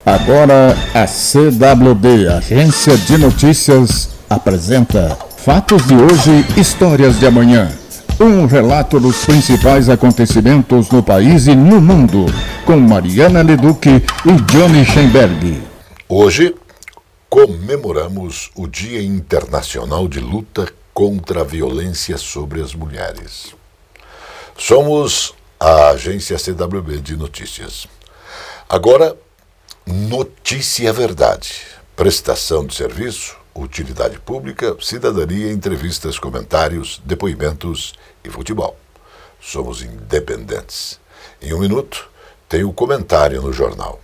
Agora a CWB, Agência de Notícias, apresenta Fatos de hoje, Histórias de amanhã. Um relato dos principais acontecimentos no país e no mundo, com Mariana Leduc e Johnny Schemberg. Hoje comemoramos o Dia Internacional de Luta contra a Violência sobre as Mulheres. Somos a Agência CWB de Notícias. Agora, notícia verdade, prestação de serviço, utilidade pública, cidadania, entrevistas, comentários, depoimentos e futebol. Somos independentes. Em um minuto, tem o comentário no jornal.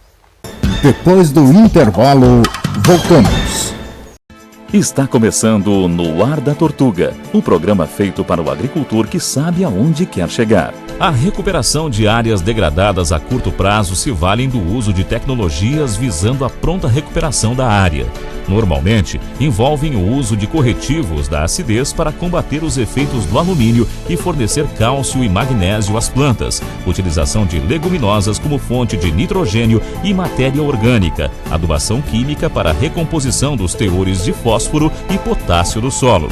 Depois do intervalo, voltamos. Está começando No Ar da Tortuga, o programa feito para o agricultor que sabe aonde quer chegar. A recuperação de áreas degradadas a curto prazo se valem do uso de tecnologias visando a pronta recuperação da área. Normalmente, envolvem o uso de corretivos da acidez para combater os efeitos do alumínio e fornecer cálcio e magnésio às plantas, utilização de leguminosas como fonte de nitrogênio e matéria orgânica, adubação química para a recomposição dos teores de fósforo e potássio do solo.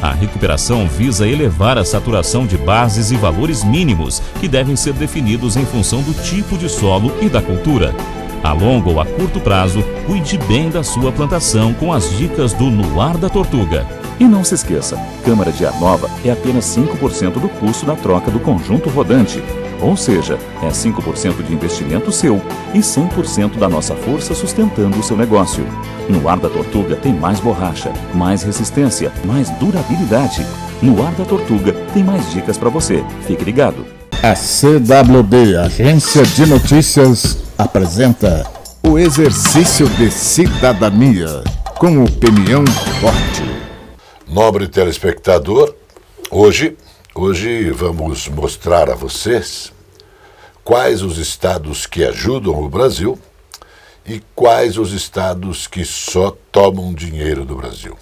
A recuperação visa elevar a saturação de bases e valores mínimos que devem ser definidos em função do tipo de solo e da cultura. A longo ou a curto prazo, cuide bem da sua plantação com as dicas do No Ar da Tortuga. E não se esqueça, câmara de ar nova é apenas 5% do custo da troca do conjunto rodante. Ou seja, é 5% de investimento seu e 100% da nossa força sustentando o seu negócio. No Ar da Tortuga tem mais borracha, mais resistência, mais durabilidade. No Ar da Tortuga tem mais dicas para você. Fique ligado. A CWB, Agência de Notícias, apresenta o Exercício de Cidadania, com opinião forte. Nobre telespectador, hoje vamos mostrar a vocês quais os estados que ajudam o Brasil e quais os estados que só tomam dinheiro do Brasil.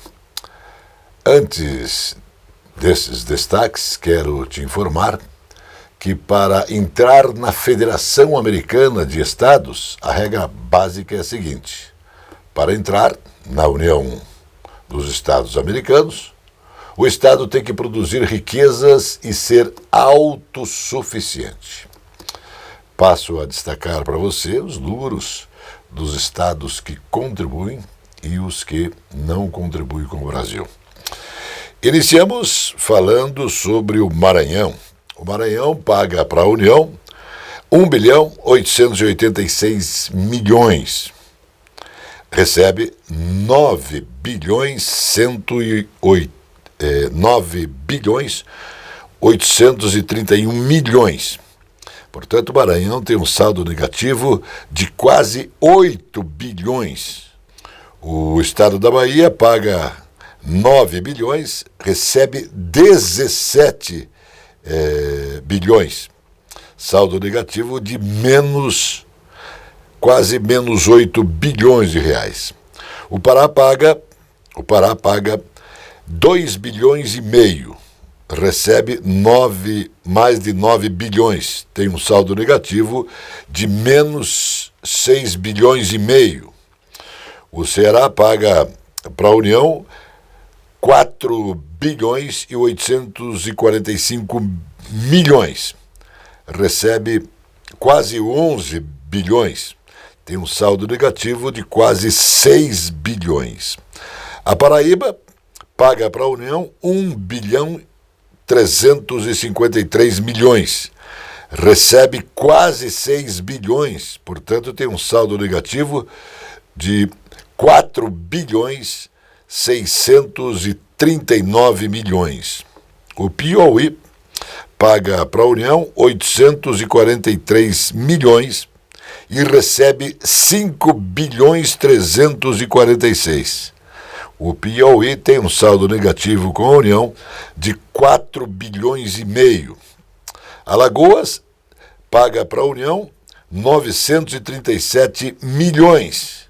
Antes desses destaques, quero te informar que para entrar na Federação Americana de Estados, a regra básica é a seguinte: para entrar na União dos Estados Americanos, o Estado tem que produzir riquezas e ser autossuficiente. Passo a destacar para você os números dos estados que contribuem e os que não contribuem com o Brasil. Iniciamos falando sobre o Maranhão. O Maranhão paga para a União 1.886 milhões. Recebe 9 bilhões 831 milhões. Portanto, o Maranhão tem um saldo negativo de quase 8 bilhões. O estado da Bahia paga 9 bilhões, recebe 17 bilhões. Saldo negativo de quase menos 8 bilhões de reais. O Pará paga 2 bilhões e meio, recebe mais de 9 bilhões, tem um saldo negativo de menos 6 bilhões e meio. O Ceará paga para a União 4 bilhões e 845 milhões, recebe quase 11 bilhões, tem um saldo negativo de quase 6 bilhões. A Paraíba paga para a União 1 bilhão 353 milhões, recebe quase 6 bilhões, portanto tem um saldo negativo de 4 bilhões 639 milhões. O Piauí paga para a União 843 milhões e recebe 5 bilhões 346. O Piauí tem um saldo negativo com a União de 4 bilhões e meio. Alagoas paga para a União 937 milhões.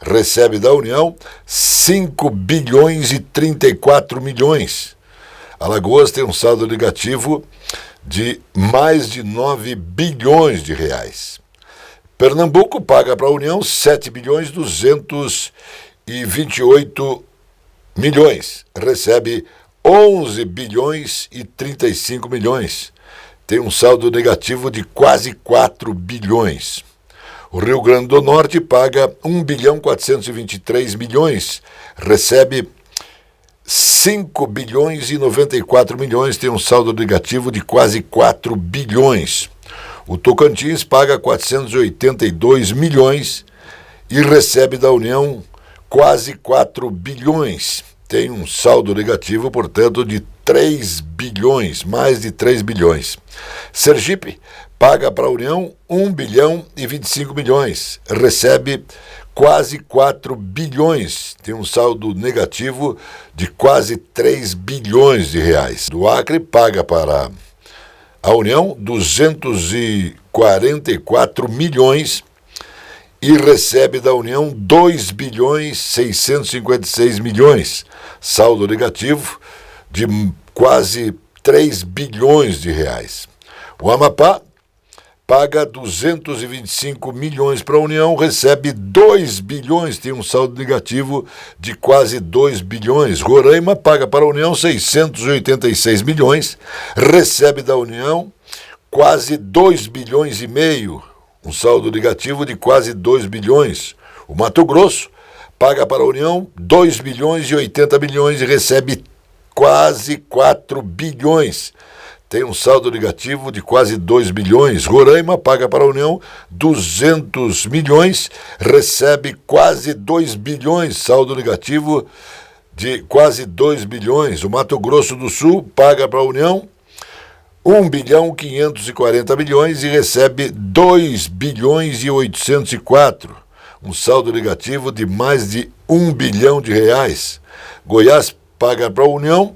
Recebe da União 5 bilhões e 34 milhões. Alagoas tem um saldo negativo de mais de 9 bilhões de reais. Pernambuco paga para a União 7.228.000.000, recebe 11.035.000.000, tem um saldo negativo de quase 4 bilhões. O Rio Grande do Norte paga 1.423.000.000, recebe 5.094.000.000, tem um saldo negativo de quase 4 bilhões. O Tocantins paga 482 milhões e recebe da União quase 4 bilhões. Tem um saldo negativo, portanto, de 3 bilhões, mais de 3 bilhões. Sergipe paga para a União 1.025.000.000, recebe quase 4 bilhões, tem um saldo negativo de quase 3 bilhões de reais. Do Acre paga para a União 244 milhões e recebe da União 2.656.000.000, saldo negativo de quase 3 bilhões de reais. O Amapá paga 225 milhões para a União, recebe 2 bilhões, tem um saldo negativo de quase 2 bilhões. Roraima paga para a União 686 milhões, recebe da União quase 2 bilhões e meio, um saldo negativo de quase 2 bilhões. O Mato Grosso paga para a União 2 bilhões e 80 milhões e recebe quase 4 bilhões. Tem um saldo negativo de quase 2 bilhões. Roraima paga para a União 200 milhões, recebe quase 2 bilhões, saldo negativo de quase 2 bilhões. O Mato Grosso do Sul paga para a União 1.540.000.000 e recebe 2 bilhões e 804, um saldo negativo de mais de 1 bilhão de reais. Goiás paga para a União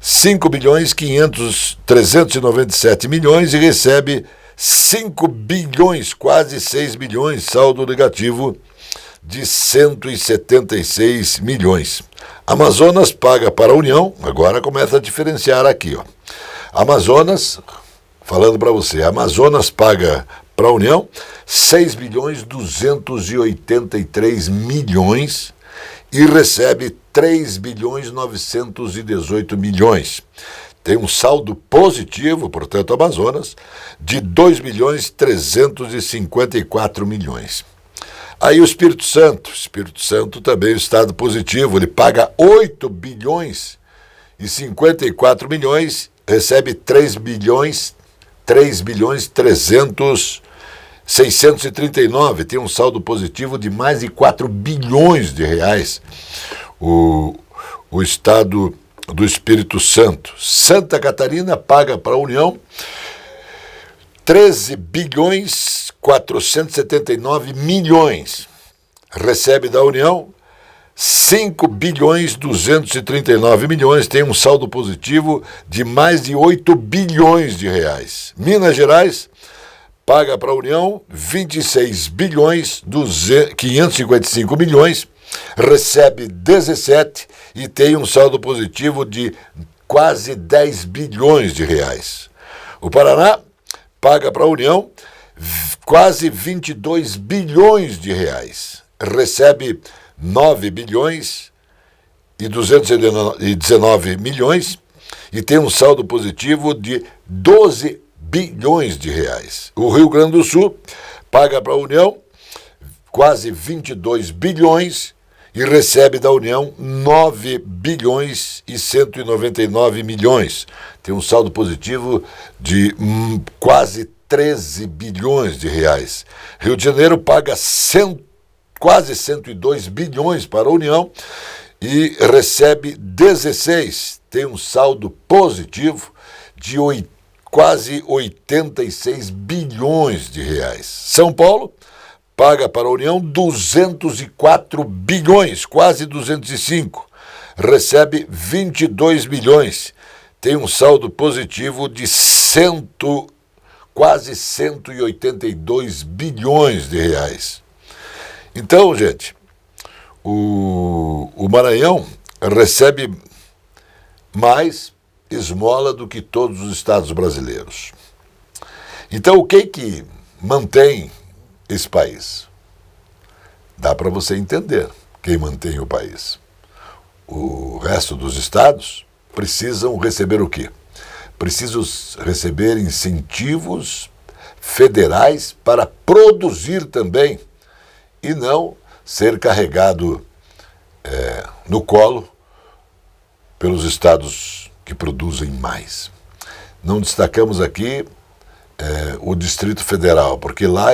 5.397.000.000 e recebe 5 bilhões, quase 6 bilhões, saldo negativo de 176 milhões. Amazonas paga para a União, agora começa a diferenciar aqui, ó. Amazonas, falando para você, Amazonas paga para a União 6.283.000.000 e recebe 3.918.000.000. Tem um saldo positivo, portanto, Amazonas, de 2.354.000.000. Aí o Espírito Santo também é um estado positivo, ele paga 8 bilhões e 54 milhões, recebe 3.639, tem um saldo positivo de mais de 4 bilhões de reais. O estado do Espírito Santo. Santa Catarina paga para a União 13.479.000.000, recebe da União 5.239.000.000, tem um saldo positivo de mais de 8 bilhões de reais. Minas Gerais paga para a União 26.555.000.000, recebe 17 e tem um saldo positivo de quase 10 bilhões de reais. O Paraná paga para a União quase 22 bilhões de reais, recebe 9 bilhões e 219 milhões e tem um saldo positivo de 12 bilhões de reais. O Rio Grande do Sul paga para a União quase 22 bilhões e recebe da União 9 bilhões e 199 milhões. Tem um saldo positivo de quase 13 bilhões de reais. Rio de Janeiro paga quase 102 bilhões para a União e recebe 16. Tem um saldo positivo de quase 86 bilhões de reais. São Paulo paga para a União 204 bilhões, quase 205. Recebe 22 bilhões. Tem um saldo positivo de quase 182 bilhões de reais. Então, gente, o Maranhão recebe mais esmola do que todos os estados brasileiros. Então, o que mantém esse país? Dá para você entender quem mantém o país. O resto dos estados precisam receber o quê? Precisam receber incentivos federais para produzir também e não ser carregado no colo pelos estados que produzem mais. Não destacamos aqui o Distrito Federal, porque lá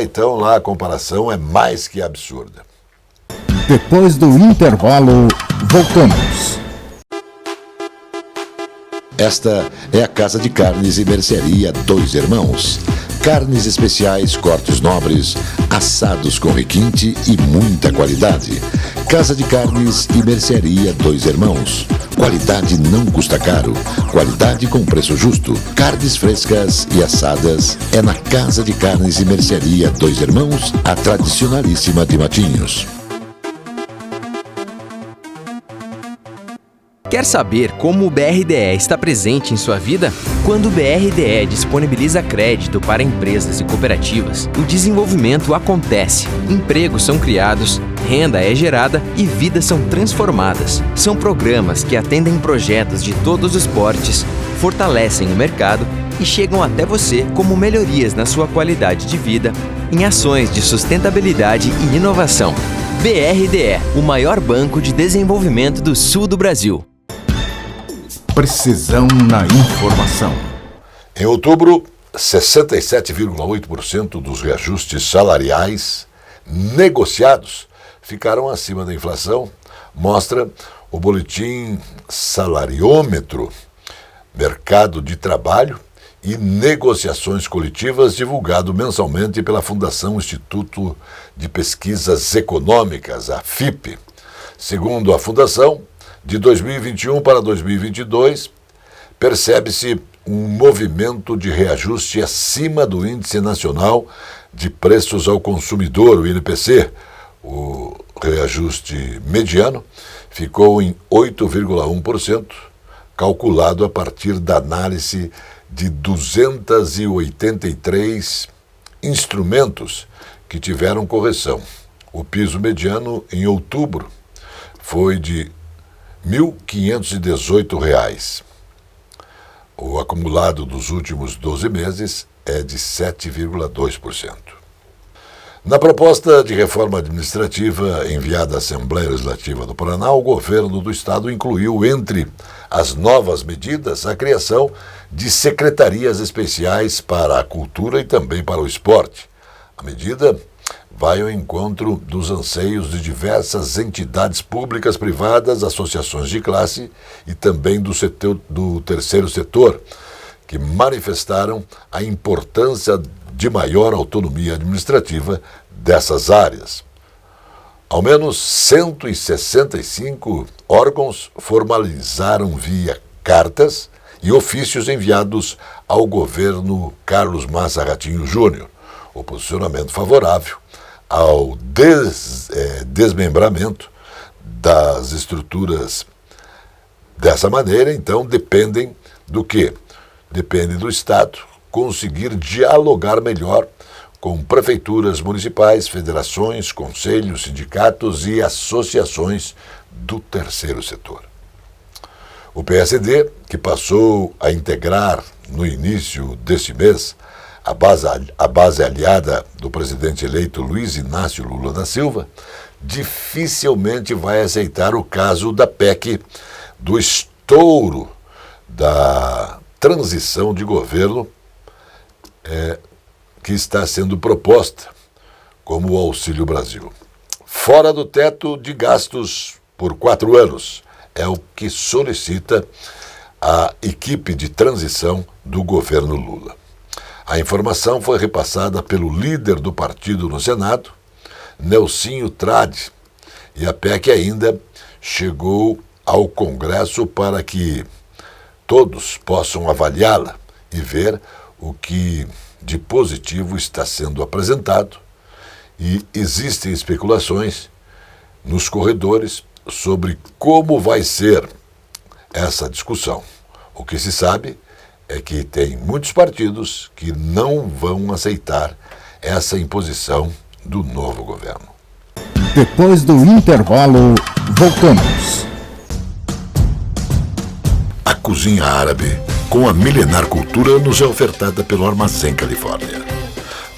a comparação é mais que absurda. Depois do intervalo, voltamos. Esta é a Casa de Carnes e Mercearia Dois Irmãos. Carnes especiais, cortes nobres, assados com requinte e muita qualidade. Casa de Carnes e Mercearia Dois Irmãos. Qualidade não custa caro. Qualidade com preço justo. Carnes frescas e assadas é na Casa de Carnes e Mercearia Dois Irmãos, a tradicionalíssima de Matinhos. Quer saber como o BRDE está presente em sua vida? Quando o BRDE disponibiliza crédito para empresas e cooperativas, o desenvolvimento acontece, empregos são criados, renda é gerada e vidas são transformadas. São programas que atendem projetos de todos os portes, fortalecem o mercado e chegam até você como melhorias na sua qualidade de vida, em ações de sustentabilidade e inovação. BRDE, o maior banco de desenvolvimento do sul do Brasil. Precisão na informação. Em outubro, 67,8% dos reajustes salariais negociados ficaram acima da inflação, mostra o boletim Salariômetro, Mercado de Trabalho e Negociações Coletivas, divulgado mensalmente pela Fundação Instituto de Pesquisas Econômicas, a FIPE. Segundo a Fundação, de 2021 para 2022, percebe-se um movimento de reajuste acima do Índice Nacional de Preços ao Consumidor, o INPC. O reajuste mediano ficou em 8,1%, calculado a partir da análise de 283 instrumentos que tiveram correção. O piso mediano em outubro foi de R$ 1.518. O acumulado dos últimos 12 meses é de 7,2%. Na proposta de reforma administrativa enviada à Assembleia Legislativa do Paraná, o governo do estado incluiu entre as novas medidas a criação de secretarias especiais para a cultura e também para o esporte. A medida vai ao encontro dos anseios de diversas entidades públicas, privadas, associações de classe e também do terceiro setor, que manifestaram a importância de maior autonomia administrativa dessas áreas. Ao menos 165 órgãos formalizaram via cartas e ofícios enviados ao governo Carlos Massa Ratinho Júnior o posicionamento favorável ao desmembramento das estruturas dessa maneira. Então, dependem do quê? Depende do Estado conseguir dialogar melhor com prefeituras municipais, federações, conselhos, sindicatos e associações do terceiro setor. O PSD, que passou a integrar no início deste mês a base aliada do presidente eleito Luiz Inácio Lula da Silva, dificilmente vai aceitar o caso da PEC do estouro da transição de governo que está sendo proposta como o Auxílio Brasil. Fora do teto de gastos por 4 anos, é o que solicita a equipe de transição do governo Lula. A informação foi repassada pelo líder do partido no Senado, Nelsinho Trade, e a PEC ainda chegou ao Congresso para que todos possam avaliá-la e ver o que de positivo está sendo apresentado, e existem especulações nos corredores sobre como vai ser essa discussão. O que se sabe é que tem muitos partidos que não vão aceitar essa imposição do novo governo. Depois do intervalo, voltamos. A cozinha árabe, com a milenar cultura, nos é ofertada pelo Armazém Califórnia.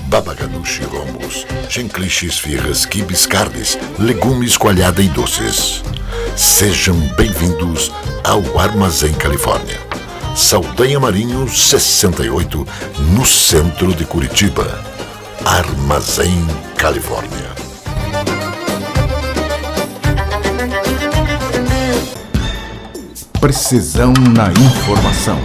Baba ganoush, romos, chenklish, esfirras, quibes, carnes, legumes, coalhada e doces. Sejam bem-vindos ao Armazém Califórnia. Saldanha Marinho, 68, no centro de Curitiba. Armazém Califórnia. Precisão na informação.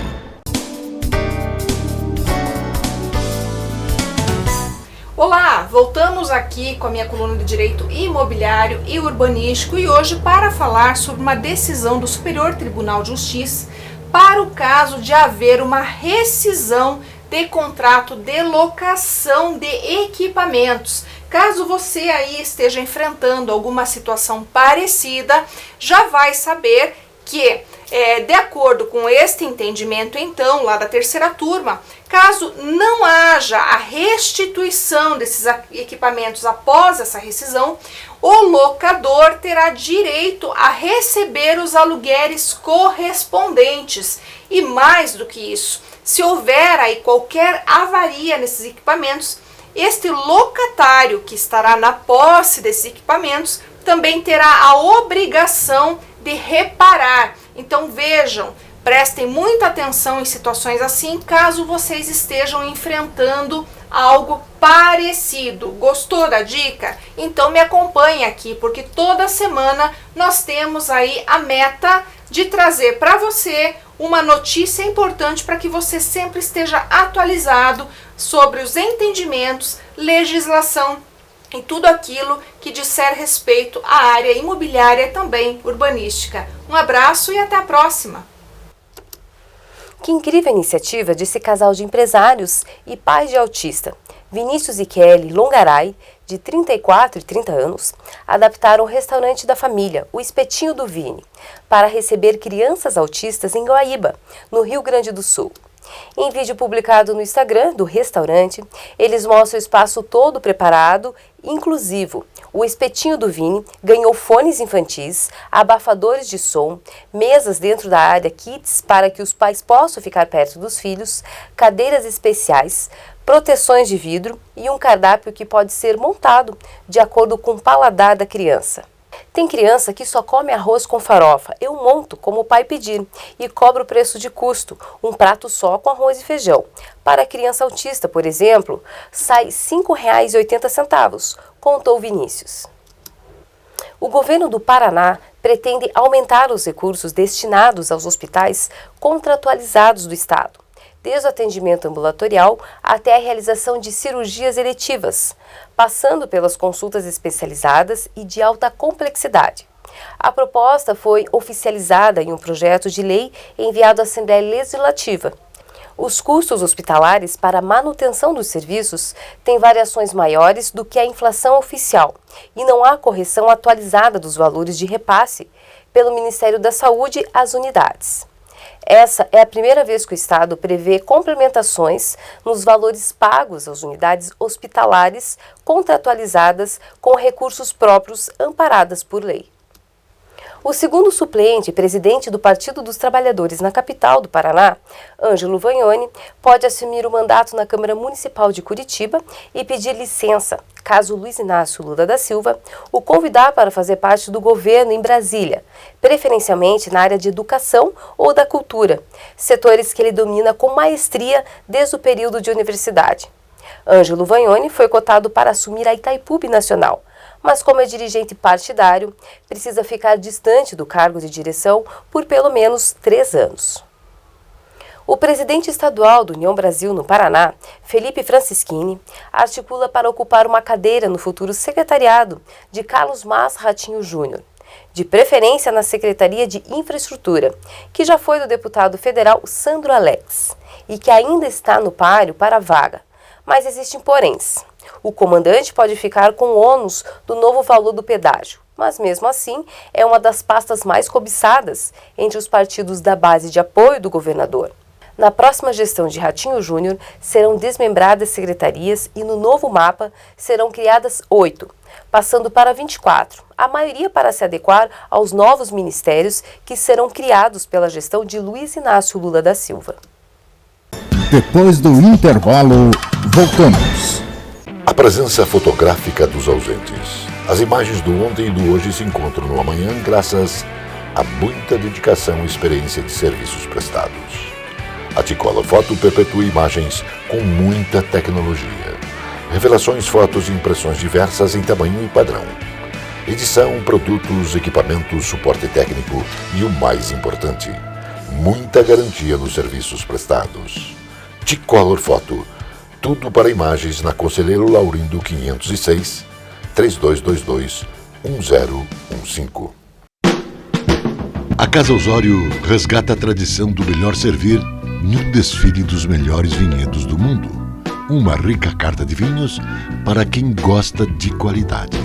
Olá, voltamos aqui com a minha coluna de Direito Imobiliário e Urbanístico e hoje para falar sobre uma decisão do Superior Tribunal de Justiça para o caso de haver uma rescisão de contrato de locação de equipamentos. Caso você aí esteja enfrentando alguma situação parecida, já vai saber que, de acordo com este entendimento, então, lá da terceira turma, caso não haja a restituição desses equipamentos após essa rescisão, o locador terá direito a receber os aluguéis correspondentes. E mais do que isso, se houver aí qualquer avaria nesses equipamentos, este locatário que estará na posse desses equipamentos também terá a obrigação de reparar. Então vejam, prestem muita atenção em situações assim, caso vocês estejam enfrentando algo parecido. Gostou da dica? Então me acompanhe aqui, porque toda semana nós temos aí a meta de trazer para você uma notícia importante para que você sempre esteja atualizado sobre os entendimentos, legislação e tudo aquilo que disser respeito à área imobiliária e também urbanística. Um abraço e até a próxima! Que incrível iniciativa desse casal de empresários e pais de autista. Vinícius e Kelly Longaray, de 34 e 30 anos, adaptaram o restaurante da família, o Espetinho do Vini, para receber crianças autistas em Guaíba, no Rio Grande do Sul. Em vídeo publicado no Instagram do restaurante, eles mostram o espaço todo preparado, inclusivo. O Espetinho do Vini ganhou fones infantis, abafadores de som, mesas dentro da área kids para que os pais possam ficar perto dos filhos, cadeiras especiais, proteções de vidro e um cardápio que pode ser montado de acordo com o paladar da criança. Tem criança que só come arroz com farofa. Eu monto como o pai pedir e cobro o preço de custo, um prato só com arroz e feijão. Para a criança autista, por exemplo, sai R$ 5,80, contou Vinícius. O governo do Paraná pretende aumentar os recursos destinados aos hospitais contratualizados do estado, desde o atendimento ambulatorial até a realização de cirurgias eletivas, passando pelas consultas especializadas e de alta complexidade. A proposta foi oficializada em um projeto de lei enviado à Assembleia Legislativa. Os custos hospitalares para a manutenção dos serviços têm variações maiores do que a inflação oficial e não há correção atualizada dos valores de repasse pelo Ministério da Saúde às unidades. Essa é a primeira vez que o Estado prevê complementações nos valores pagos às unidades hospitalares contratualizadas com recursos próprios amparadas por lei. O segundo suplente, presidente do Partido dos Trabalhadores na capital do Paraná, Ângelo Vagnoni, pode assumir o mandato na Câmara Municipal de Curitiba e pedir licença, caso Luiz Inácio Lula da Silva o convidar para fazer parte do governo em Brasília, preferencialmente na área de educação ou da cultura, setores que ele domina com maestria desde o período de universidade. Ângelo Vagnoni foi cotado para assumir a Itaipu Nacional, mas como é dirigente partidário, precisa ficar distante do cargo de direção por pelo menos 3 anos. O presidente estadual do União Brasil no Paraná, Felipe Francischini, articula para ocupar uma cadeira no futuro secretariado de Carlos Mas Ratinho Júnior, de preferência na Secretaria de Infraestrutura, que já foi do deputado federal Sandro Alex e que ainda está no páreo para a vaga. Mas existem poréns. O comandante pode ficar com o ônus do novo valor do pedágio, mas mesmo assim é uma das pastas mais cobiçadas entre os partidos da base de apoio do governador. Na próxima gestão de Ratinho Júnior, serão desmembradas secretarias e no novo mapa serão criadas 8, passando para 24, a maioria para se adequar aos novos ministérios que serão criados pela gestão de Luiz Inácio Lula da Silva. Depois do intervalo, voltamos. A presença fotográfica dos ausentes. As imagens do ontem e do hoje se encontram no amanhã graças a muita dedicação e experiência de serviços prestados. A T-Color Foto perpetua imagens com muita tecnologia. Revelações, fotos e impressões diversas em tamanho e padrão. Edição, produtos, equipamentos, suporte técnico e o mais importante, muita garantia nos serviços prestados. T-Color Foto. Tudo para imagens na Conselheiro Laurindo 506, 3222-1015. A Casa Osório resgata a tradição do melhor servir em um desfile dos melhores vinhedos do mundo. Uma rica carta de vinhos para quem gosta de qualidade.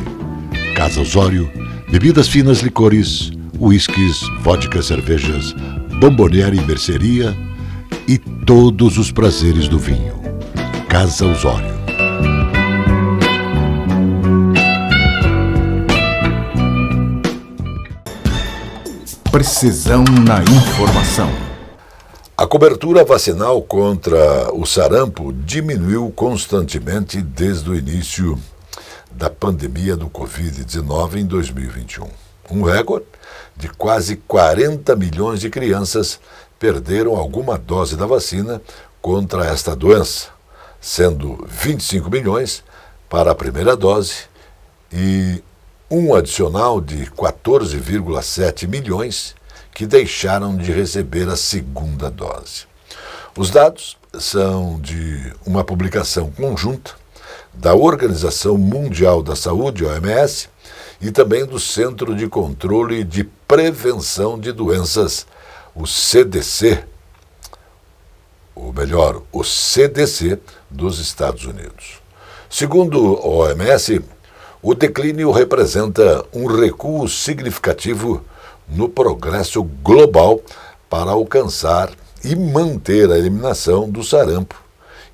Casa Osório, bebidas finas, licores, uísques, vodka, cervejas, bomboniere e mercearia e todos os prazeres do vinho. Casa Osório. Precisão na informação. A cobertura vacinal contra o sarampo diminuiu constantemente desde o início da pandemia do Covid-19 em 2021. Um recorde de quase 40 milhões de crianças perderam alguma dose da vacina contra esta doença, sendo 25 milhões para a primeira dose e um adicional de 14,7 milhões que deixaram de receber a segunda dose. Os dados são de uma publicação conjunta da Organização Mundial da Saúde, OMS, e também do Centro de Controle e de Prevenção de Doenças, o CDC, ou melhor, o CDC dos Estados Unidos. Segundo o OMS, o declínio representa um recuo significativo no progresso global para alcançar e manter a eliminação do sarampo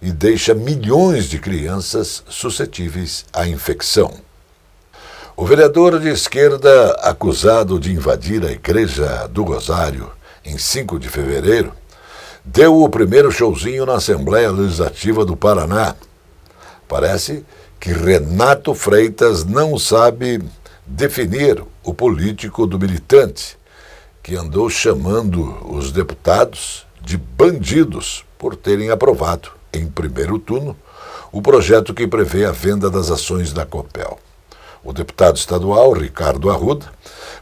e deixa milhões de crianças suscetíveis à infecção. O vereador de esquerda acusado de invadir a Igreja do Rosário em 5 de fevereiro deu o primeiro showzinho na Assembleia Legislativa do Paraná. Parece que Renato Freitas não sabe definir o político do militante, que andou chamando os deputados de bandidos por terem aprovado, em primeiro turno, o projeto que prevê a venda das ações da Copel. O deputado estadual, Ricardo Arruda,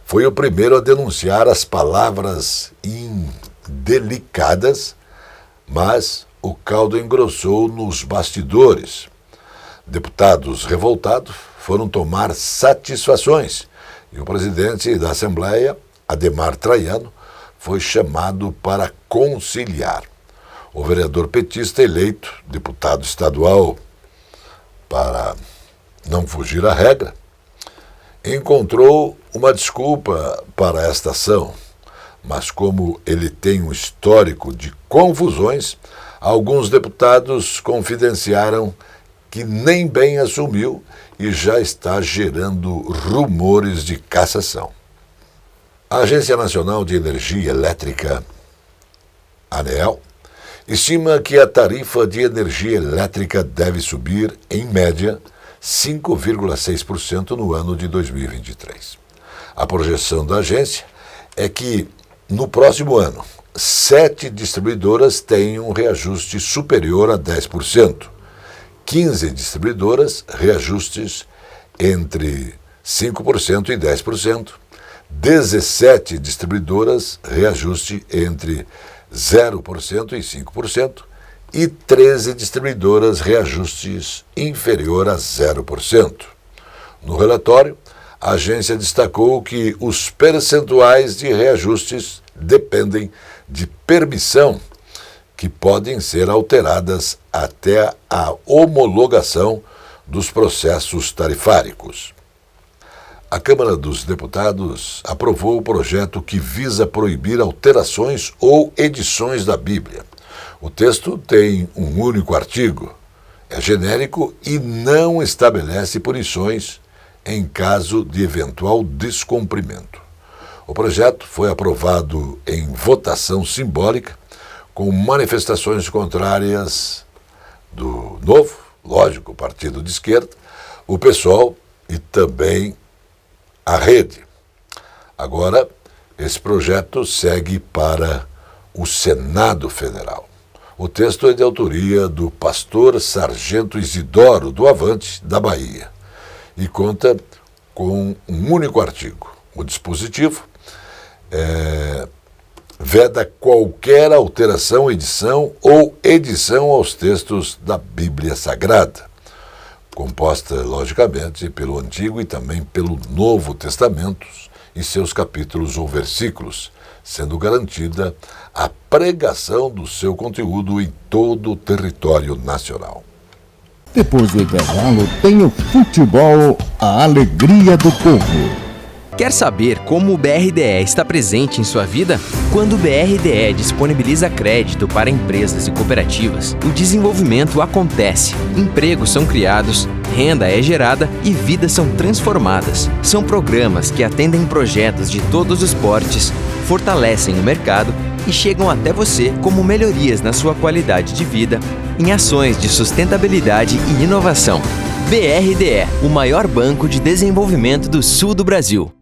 foi o primeiro a denunciar as palavras indelicadas, mas o caldo engrossou nos bastidores. Deputados revoltados foram tomar satisfações e o presidente da Assembleia, Adhemar Traiano, foi chamado para conciliar. O vereador petista eleito, deputado estadual, para não fugir à regra, encontrou uma desculpa para esta ação, mas como ele tem um histórico de confusões, alguns deputados confidenciaram que nem bem assumiu e já está gerando rumores de cassação. A Agência Nacional de Energia Elétrica, ANEEL, estima que a tarifa de energia elétrica deve subir, em média, 5,6% no ano de 2023. A projeção da agência é que, no próximo ano, 7 distribuidoras tenham um reajuste superior a 10%. 15 distribuidoras, reajustes entre 5% e 10%, 17 distribuidoras, reajuste entre 0% e 5%, e 13 distribuidoras, reajustes inferior a 0%. No relatório, a agência destacou que os percentuais de reajustes dependem de permissão, que podem ser alteradas até a homologação dos processos tarifáricos. A Câmara dos Deputados aprovou o projeto que visa proibir alterações ou edições da Bíblia. O texto tem um único artigo, é genérico e não estabelece punições em caso de eventual descumprimento. O projeto foi aprovado em votação simbólica, com manifestações contrárias do Novo, lógico, partido de esquerda, o PSOL e também a Rede. Agora, esse projeto segue para o Senado Federal. O texto é de autoria do pastor Sargento Isidoro, do Avante, da Bahia, e conta com um único artigo. O dispositivo veda qualquer alteração, edição ou edição aos textos da Bíblia Sagrada, composta, logicamente, pelo Antigo e também pelo Novo Testamento e seus capítulos ou versículos, sendo garantida a pregação do seu conteúdo em todo o território nacional. Depois do intervalo, tem o futebol, a alegria do povo. Quer saber como o BRDE está presente em sua vida? Quando o BRDE disponibiliza crédito para empresas e cooperativas, o desenvolvimento acontece, empregos são criados, renda é gerada e vidas são transformadas. São programas que atendem projetos de todos os portes, fortalecem o mercado e chegam até você como melhorias na sua qualidade de vida, em ações de sustentabilidade e inovação. BRDE, o maior banco de desenvolvimento do sul do Brasil.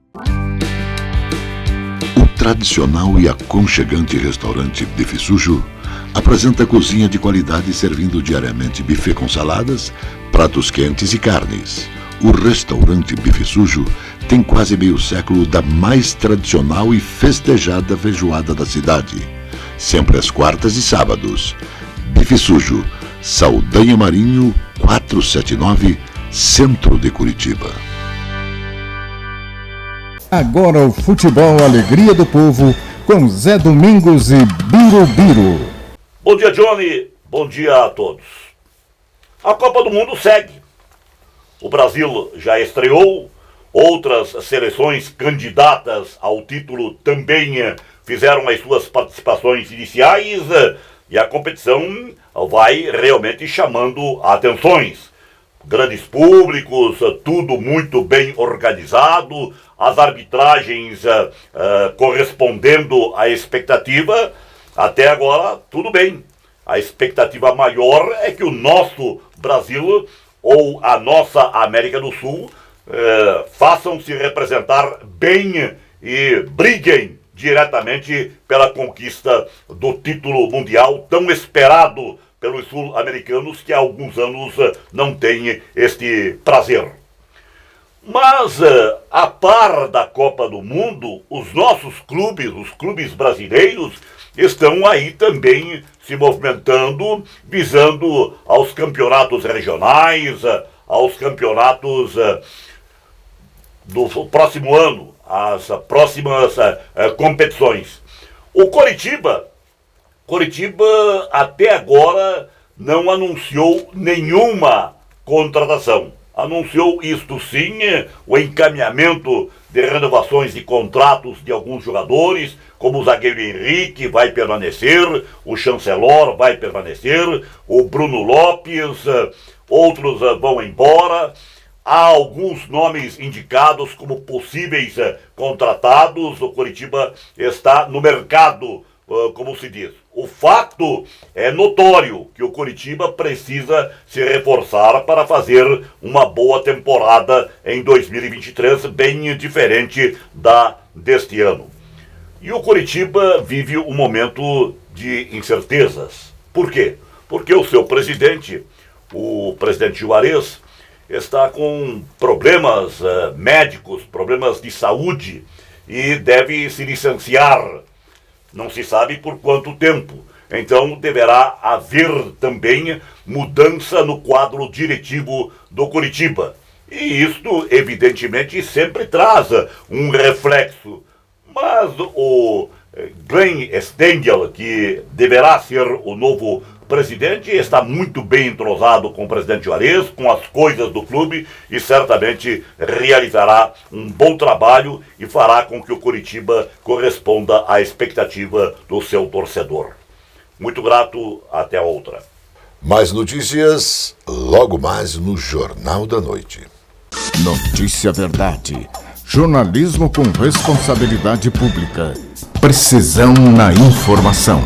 O tradicional e aconchegante restaurante Bife Sujo apresenta cozinha de qualidade servindo diariamente buffet com saladas, pratos quentes e carnes. O restaurante Bife Sujo tem quase meio século da mais tradicional e festejada feijoada da cidade. Sempre às quartas e sábados. Bife Sujo, Saldanha Marinho, 479, Centro de Curitiba. Agora o futebol, a alegria do povo, com Zé Domingos e Birubiru. Bom dia, Johnny. Bom dia a todos. A Copa do Mundo segue. O Brasil já estreou, outras seleções candidatas ao título também fizeram as suas participações iniciais e a competição vai realmente chamando atenções. Grandes públicos, tudo muito bem organizado, as arbitragens correspondendo à expectativa. Até agora, tudo bem. A expectativa maior é que o nosso Brasil ou a nossa América do Sul façam se representar bem e briguem diretamente pela conquista do título mundial tão esperado pelos sul-americanos que há alguns anos não têm este prazer. Mas, a par da Copa do Mundo, os nossos clubes, os clubes brasileiros, estão aí também se movimentando, visando aos campeonatos regionais, aos campeonatos do próximo ano, às próximas competições. O Coritiba até agora não anunciou nenhuma contratação. Anunciou isto sim, o encaminhamento de renovações de contratos de alguns jogadores, como o zagueiro Henrique vai permanecer, o Chancelor vai permanecer, o Bruno Lopes, outros vão embora. Há alguns nomes indicados como possíveis contratados. O Coritiba está no mercado, como se diz. O fato é notório que o Coritiba precisa se reforçar para fazer uma boa temporada em 2023, bem diferente deste ano. E o Coritiba vive um momento de incertezas. Por quê? Porque o seu presidente, o presidente Juarez, está com problemas médicos, problemas de saúde e deve se licenciar. Não se sabe por quanto tempo. Então deverá haver também mudança no quadro diretivo do Coritiba. E isto, evidentemente, sempre traz um reflexo. Mas o Glenn Stengel, que deverá ser o novo presidente, está muito bem entrosado com o presidente Juarez, com as coisas do clube e certamente realizará um bom trabalho e fará com que o Coritiba corresponda à expectativa do seu torcedor. Muito grato, até a outra. Mais notícias logo mais no Jornal da Noite. Notícia Verdade. Jornalismo com responsabilidade pública. Precisão na informação.